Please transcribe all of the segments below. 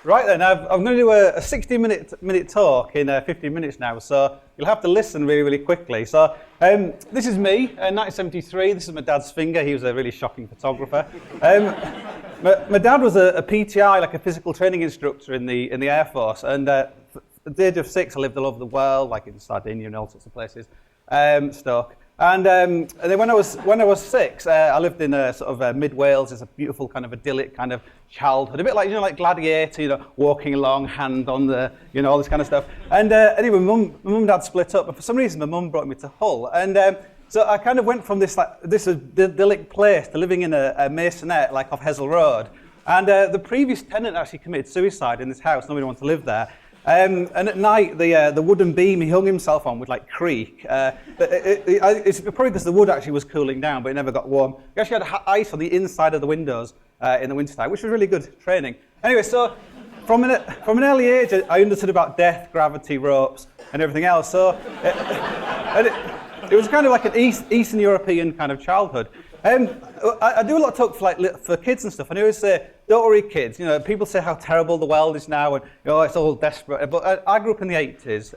Right then, I'm going to do a 60-minute talk in 15 minutes now, so you'll have to listen really, really quickly. So this is me, 1973. This is my dad's finger. He was a really shocking photographer. My dad was a PTI, like a physical training instructor in the Air Force, and at the age of 6, I lived all over the world, like in Sardinia and all sorts of places, Stoke. And then when I was 6, I lived in sort of mid Wales. It's a beautiful kind of idyllic kind of childhood, a bit like like Gladiator, walking along, hand on the, all this kind of stuff. And anyway, my mum and dad split up, and for some reason my mum brought me to Hull, and so I kind of went from this idyllic place to living in a masonette like off Hessel Road. And the previous tenant actually committed suicide in this house. Nobody wanted to live there. And at night, the wooden beam he hung himself on would creak. It's probably because the wood actually was cooling down, but it never got warm. He actually had ice on the inside of the windows in the wintertime, which was really good training. Anyway, so from an early age, I understood about death, gravity, ropes, and everything else. So it was kind of like an Eastern European kind of childhood. I do a lot of talk for kids and stuff, and I always say, don't worry, kids. People say how terrible the world is now, and it's all desperate. But I grew up in the 80s.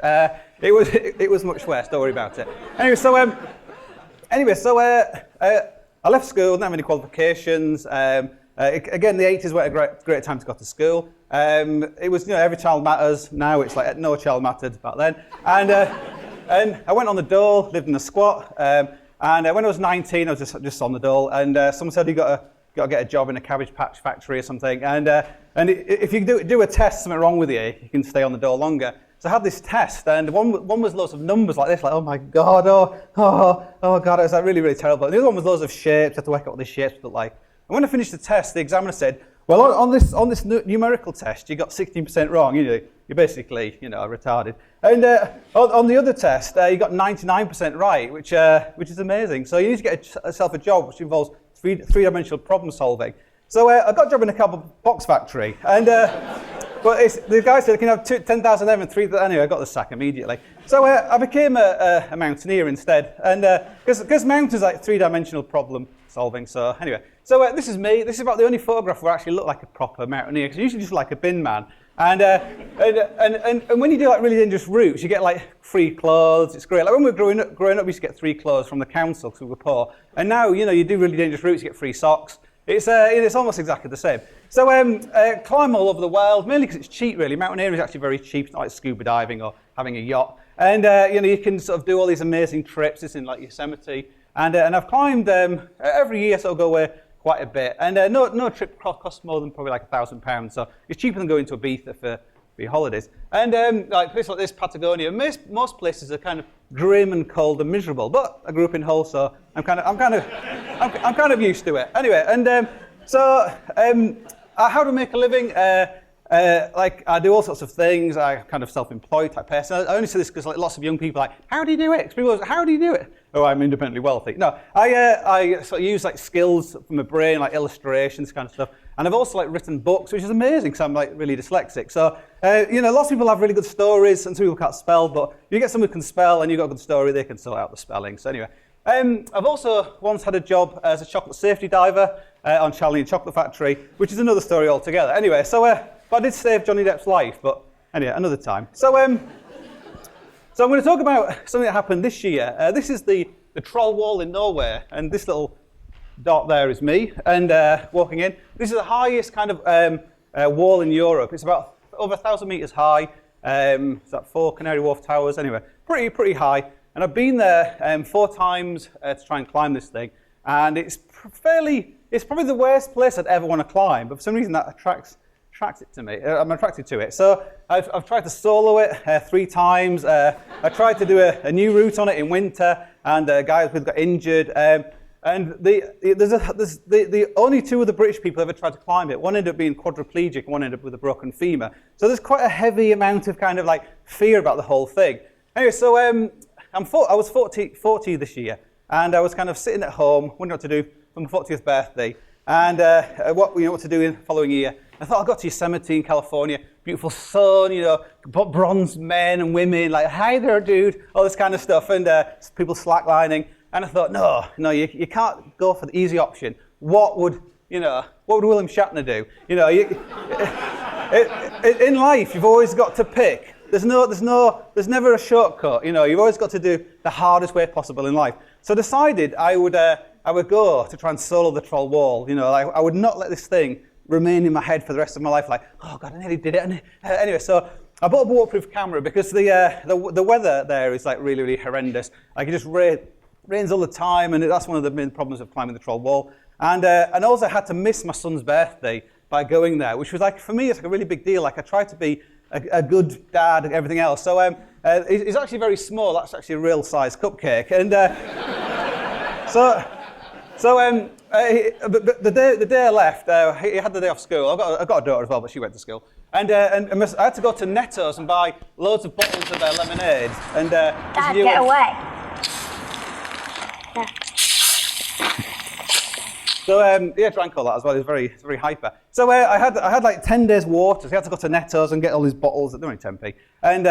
It was much worse. Don't worry about it. Anyway, so I left school. Didn't have any qualifications. Again, the 80s were a great time to go to school. It was every child matters. Now it's like no child mattered back then. And I went on the dole, lived in a squat. And when I was 19, I was just on the dole, and someone said you got to get a job in a cabbage patch factory or something. And if you do a test, something wrong with you, you can stay on the dole longer. So I had this test, and one was loads of numbers like this, like oh my god, oh god, it was really, really terrible. And the other one was loads of shapes. You had to work out what these shapes look like. And when I finished the test, the examiner said, well, on this numerical test, you got 16% wrong. You're basically, retarded. And on the other test, you got 99% right, which is amazing. So you need to get yourself a job which involves three-dimensional problem solving. So I got a job in a cardboard box factory, and but the guy said, "Can you have 10,000 of them and 3,000?" Anyway, I got the sack immediately. So I became a mountaineer instead, and because mountains are like three-dimensional problem solving. So anyway, this is me. This is about the only photograph where I actually look like a proper mountaineer, because usually just like a bin man. And when you do really dangerous routes, you get free clothes. It's great. Like when we were growing up, we used to get free clothes from the council because we were poor. And now, you do really dangerous routes, you get free socks. It's almost exactly the same. So climb all over the world, mainly because it's cheap, really. Mountaineering is actually very cheap. It's not like scuba diving or having a yacht. And you can sort of do all these amazing trips. It's in Yosemite, and I've climbed every year. So I'll go away quite a bit, and no trip costs more than probably £1,000, so it's cheaper than going to Ibiza for your holidays. And places like this, Patagonia, most places are kind of grim and cold and miserable. But I grew up in Hull, so I'm kind of used to it. Anyway, and how to make a living? I do all sorts of things. I'm kind of self-employed type person. I only say this because lots of young people are like, how do you do it? Because people go, how do you do it? Oh, I'm independently wealthy. No, I sort of use skills from my brain, like illustrations, kind of stuff. And I've also written books, which is amazing because I'm really dyslexic. So lots of people have really good stories, and some people can't spell. But if you get someone who can spell and you've got a good story, they can sort out the spelling. So anyway, I've also once had a job as a chocolate safety diver on Charlie and Chocolate Factory, which is another story altogether. Anyway, so but I did save Johnny Depp's life. But anyway, another time. So I'm going to talk about something that happened this year. This is the Troll Wall in Norway, and this little dot there is me, and walking in. This is the highest kind of wall in Europe. It's about over 1,000 meters high. It's like 4 Canary Wharf towers. Anyway, pretty high. And I've been there 4 times to try and climb this thing, and it's probably the worst place I'd ever want to climb. But for some reason that attracts it to me. I'm attracted to it. So I've tried to solo it 3 times. I tried to do a new route on it in winter, and guys who got injured. And the only 2 of the British people ever tried to climb it. One ended up being quadriplegic, and one ended up with a broken femur. So there's quite a heavy amount of kind of fear about the whole thing. Anyway, so I was 40 this year, and I was kind of sitting at home, wondering what to do for my 40th birthday, and what to do in the following year. I thought I'd go to Yosemite in California, beautiful sun, bronze men and women, hi there, dude, all this kind of stuff, and people slacklining. And I thought, no, you can't go for the easy option. What would William Shatner do? In life, you've always got to pick. There's never a shortcut. You've always got to do the hardest way possible in life. So I decided I would go to try and solo the troll wall. I would not let this thing remain in my head for the rest of my life. Like, oh God, I nearly did it. Anyway, so I bought a waterproof camera because the weather there is like really, really horrendous. Like it just rains all the time, and that's one of the main problems of climbing the troll wall. And also I had to miss my son's birthday by going there, which was like, for me, it's like a really big deal. Like I tried to be a good dad and everything else. So it's actually very small. That's actually a real size cupcake. And the day I left, he had the day off school. I've got a daughter as well, but she went to school. And I had to go to Netto's and buy loads of bottles of their lemonade. And Dad, get away. Yeah. So drank all that as well. He was very hyper. So I had like 10 days water. So I had to go to Netto's and get all these bottles. They're only 10p, and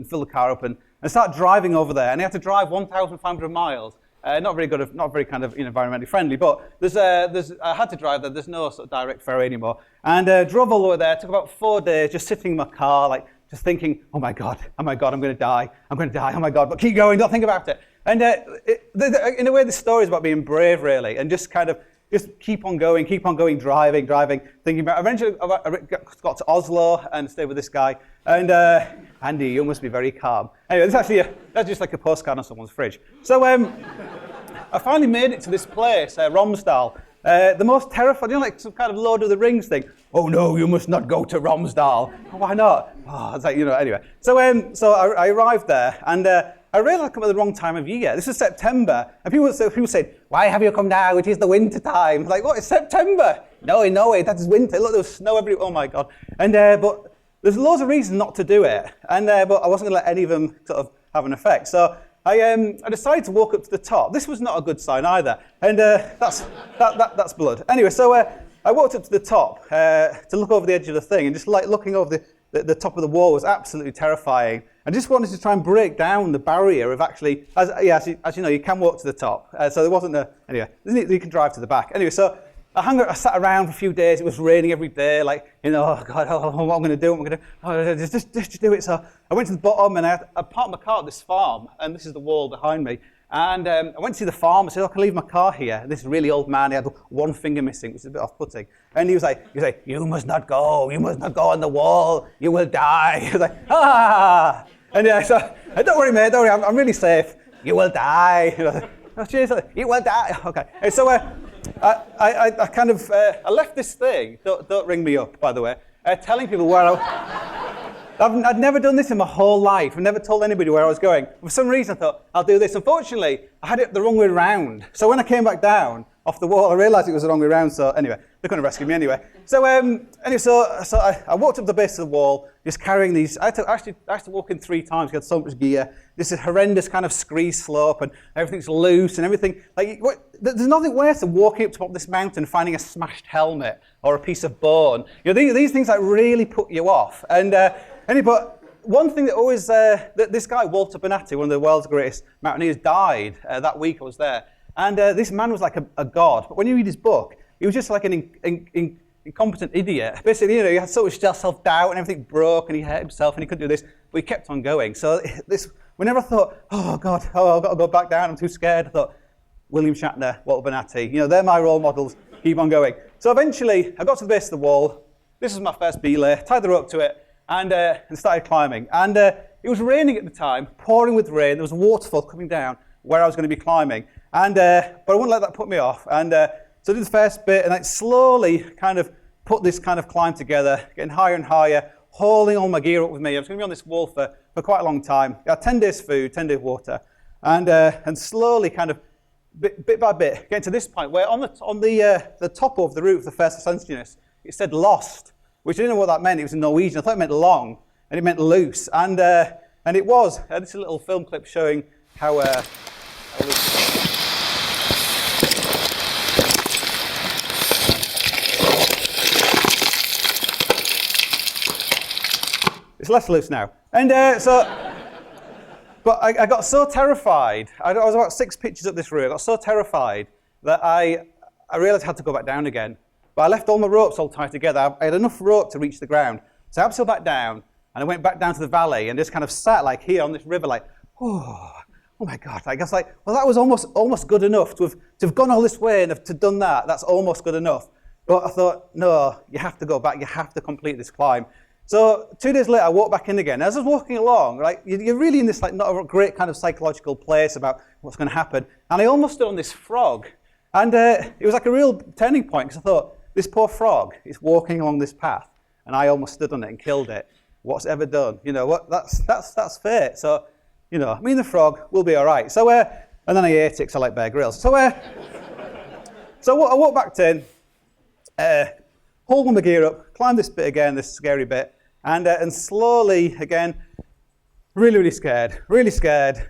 fill the car up and start driving over there. And I had to drive 1,500 miles. Not very kind of environmentally friendly. But I had to drive there. There's no sort of direct ferry anymore. And drove all the way there. It took about 4 days just sitting in my car, like just thinking, oh my God, I'm going to die. Oh my God, but keep going. Don't think about it. And in a way, this story is about being brave, really, and just keep on going, driving, thinking about. Eventually, I got to Oslo and stayed with this guy. And Andy, you must be very calm. Anyway, that's just like a postcard on someone's fridge. So I finally made it to this place, Romsdal. The most terrifying, like some kind of Lord of the Rings thing. Oh no, you must not go to Romsdal. Oh, why not? Oh, it's like, anyway. So I arrived there, and I realised I'd come at the wrong time of year. This is September, and people said, why have you come now? It is the winter time. Like, what, it's September? No, that's winter. Look, there's snow everywhere. Oh my God. And but there's loads of reasons not to do it, and but I wasn't going to let any of them sort of have an effect. So I decided to walk up to the top. This was not a good sign either, and that's blood. Anyway, so I walked up to the top to look over the edge of the thing, and just like looking over the top of the wall was absolutely terrifying. I just wanted to try and break down the barrier of actually, as you know, you can walk to the top. So there wasn't anyway, you can drive to the back. Anyway, so I sat around for a few days. It was raining every day, like, oh God, what I'm going to do, just do it. So I went to the bottom and I parked my car at this farm, and this is the wall behind me. And I went to see the farm. I said, I can leave my car here. And this really old man, he had one finger missing, which is a bit off-putting. And he was like, you must not go on the wall, you will die. He was like, ah. And so, don't worry, mate, don't worry, I'm really safe. You will die. Oh, cheers, you will die. Okay. And so I left this thing, don't ring me up, by the way, telling people where I'd never done this in my whole life. I've never told anybody where I was going. For some reason, I thought, I'll do this. Unfortunately, I had it the wrong way around. So when I came back down off the wall, I realised it was the wrong way around. So anyway, they couldn't rescue me anyway. So I walked up the base of the wall, just carrying these. I had to walk in 3 times. I had so much gear. This is horrendous kind of scree slope, and everything's loose and everything. Like, there's nothing worse than walking up to top of this mountain and finding a smashed helmet or a piece of bone. These things like really put you off. But one thing that always, this guy, Walter Bonatti, one of the world's greatest mountaineers, died that week I was there. And this man was like a god. But when you read his book, he was just like an incompetent idiot. Basically, he had so much self-doubt and everything broke and he hurt himself and he couldn't do this, but he kept on going. So whenever I thought, oh God, I've got to go back down, I'm too scared, I thought, William Shatner, Walter Bonatti, they're my role models, keep on going. So eventually, I got to the base of the wall. This was my first belay, tied the rope to it, and started climbing. And it was raining at the time, pouring with rain. There was a waterfall coming down where I was going to be climbing. But I wouldn't let that put me off. And so I did the first bit, and I slowly kind of put this kind of climb together, getting higher and higher, hauling all my gear up with me. I was going to be on this wall for quite a long time. I had 10 days food, 10 days water, and slowly kind of bit by bit, getting to this point where on the top of the roof, the first ascensionist, it said lost, which I didn't know what that meant. It was in Norwegian. I thought it meant long, and it meant loose. And it was. This is a little film clip showing how loose. It's less loose now. And but I got so terrified. I was about 6 pitches up this route. I got so terrified that I realised I had to go back down again. but I left all my ropes all tied together. I had enough rope to reach the ground. So I abseiled back down, and I went back down to the valley and just kind of sat like here on this river, like, oh my God. I guess like, well, that was almost good enough to have gone all this way and to have done that. That's almost good enough. But I thought, no, you have to go back. You have to complete this climb. So 2 days later, I walked back in again. As I was walking along, like, you're really in this like not a great kind of psychological place about what's going to happen. And I almost stood on this frog. And it was like a real turning point, because I thought, this poor frog is walking along this path, and I almost stood on it and killed it. What's ever done? You know, what? That's fate. So, you know, me and the frog will be all right. So, and then I ate it because I like Bear Grylls. So, I walked back in, hauled my gear up, climbed this bit again, this scary bit, and slowly again, really scared.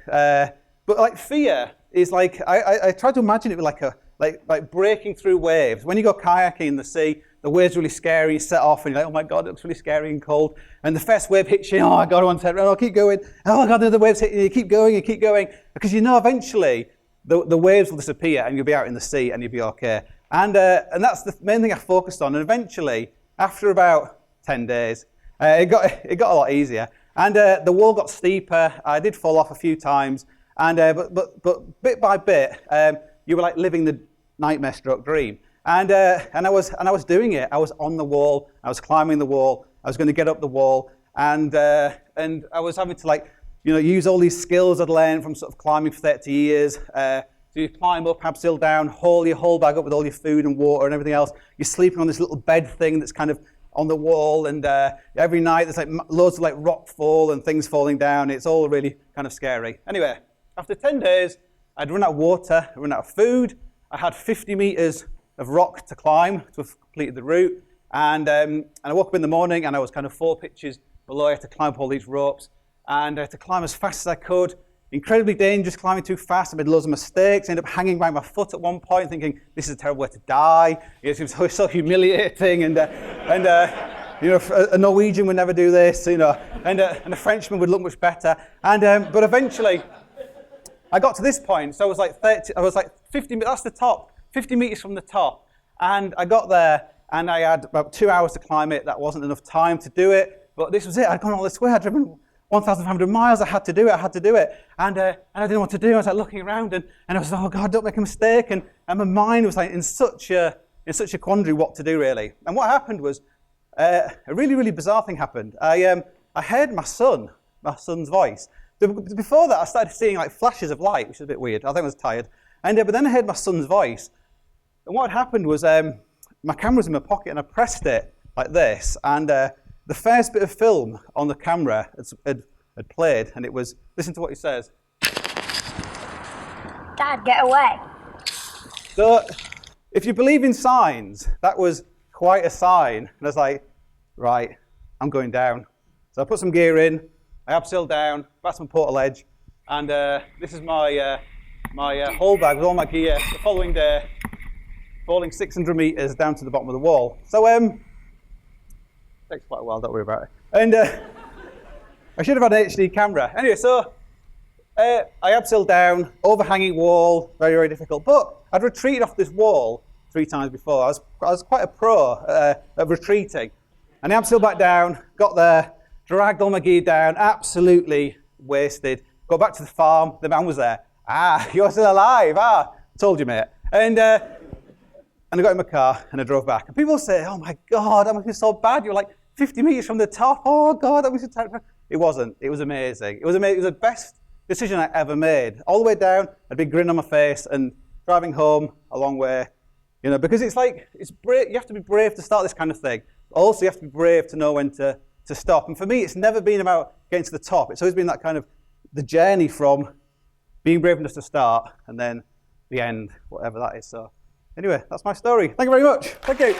But like fear is like I tried to imagine it like like breaking through waves. When you go kayaking in the sea, the waves are really scary, you set off and you're like, oh my God, it looks really scary and cold. And the first wave hits you, oh my God, I want to turn around, I'll keep going. Oh my God, the other wave's hitting you, keep going. Because you know eventually the waves will disappear and you'll be out in the sea and you'll be okay. And that's the main thing I focused on. And eventually, after about 10 days, it got a lot easier. And the wall got steeper. I did fall off a few times. And but bit by bit, you were like living the nightmare-stroke dream. And I was doing it. I was on the wall. I was climbing the wall. I was going to get up the wall. And I was having to like, you know, use all these skills I'd learned from sort of climbing for 30 years. So you climb up, abseil down, haul your whole bag up with all your food and water and everything else. You're sleeping on this little bed thing that's kind of on the wall, and every night there's like loads of like rock fall and things falling down. It's all really kind of scary. Anyway, after 10 days, I'd run out of water, I'd run out of food. I had 50 meters of rock to climb to have completed the route. And I woke up in the morning and I was kind of 4 pitches below. I had to climb up all these ropes and I had to climb as fast as I could. Incredibly dangerous, climbing too fast. I made loads of mistakes. I ended up hanging by my foot at one point, thinking this is a terrible way to die. It was so humiliating, and you know, a Norwegian would never do this, you know, and a Frenchman would look much better. And but eventually, I got to this point. So I was like 50. That's the top, 50 meters from the top, and I got there, and I had about 2 hours to climb it. That wasn't enough time to do it, but this was it. I'd gone all this way. I'd driven 1,500 miles, I had to do it. And I didn't know what to do. I was like looking around and I was like, oh God, don't make a mistake. And my mind was like in such a quandary what to do really. And what happened was, a really bizarre thing happened. I heard my son's voice. Before that, I started seeing like flashes of light, which is a bit weird. I think I was tired. And but then I heard my son's voice. And what had happened was, my camera was in my pocket and I pressed it like this. And the first bit of film on the camera had played, and it was, listen to what he says. Dad, get away. So, if you believe in signs, that was quite a sign. And I was like, right, I'm going down. So I put some gear in, I abseiled down, back to my portal edge, and this is my whole bag with all my gear. The following day, falling 600 meters down to the bottom of the wall. So, takes quite a while, don't worry about it. And I should have had an HD camera. Anyway, so I abseiled down, overhanging wall, very difficult. But I'd retreated off this wall 3 times before. I was quite a pro at retreating. And I abseiled back down, got there, dragged all my gear down, absolutely wasted. Got back to the farm, the man was there. You're still alive, told you, mate. And I got in my car and I drove back. And people say, oh my God, that must be so bad. You're like 50 meters from the top. Oh God, that was so terrible. It wasn't. It was amazing. It was amazing. It was the best decision I ever made. All the way down, a big grin on my face, and driving home a long way. You know, because it's like, it's brave. You have to be brave to start this kind of thing. Also, you have to be brave to know when to stop. And for me, it's never been about getting to the top. It's always been that kind of the journey from being brave enough to start and then the end, whatever that is. So anyway, that's my story. Thank you very much. Thank you.